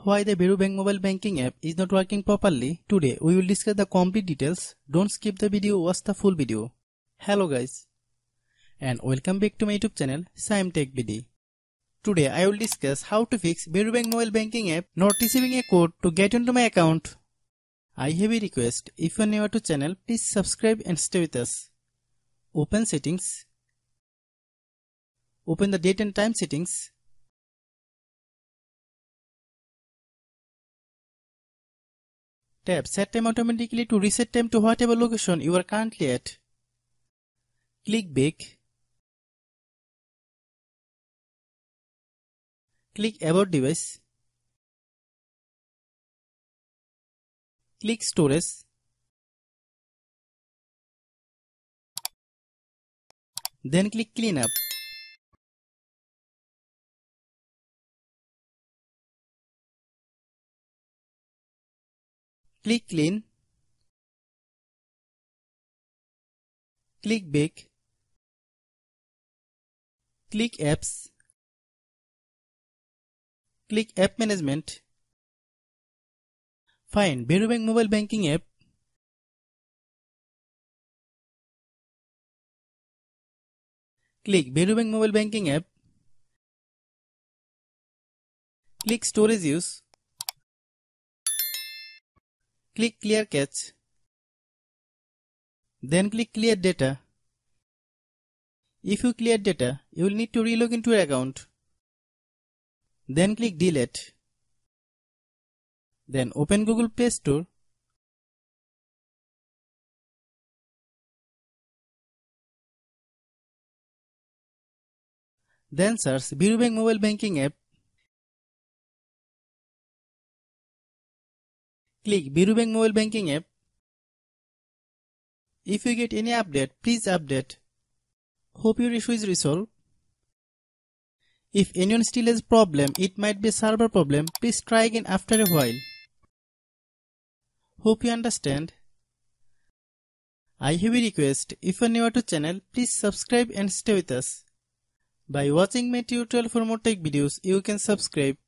why the Varo Bank mobile banking app is not working properly. Today we will discuss the complete details. Don't skip the video, watch the full video. Hello guys and welcome back to my YouTube channel Shaem Tech BD. Today I will discuss how to fix Varo Bank mobile banking app not receiving a code to get into my account. I have a request. If you are new to channel, please subscribe and stay with us. Open settings. Open the date and time settings. Tap Set Time automatically to reset time to whatever location you are currently at. Click Back. Click About Device. Click Storage. Then click Cleanup. Click Clean. Click Back. Click Apps. Click App Management. Find Varo Bank mobile banking app. Click Varo Bank mobile banking app. Click Storage Use. Click Clear Cache. Then click Clear Data. If you clear data, you will need to relog into your account. Then click Delete. Then open Google Play Store. Then search Varo Bank mobile banking app. Click Varo Bank mobile banking app. If you get any update, please update. Hope your issue is resolved. If anyone still has problem, it might be a server problem. Please try again after a while. Hope you understand. I have a request. If you are new to channel, please subscribe and stay with us. By watching my tutorial for more tech videos, you can subscribe.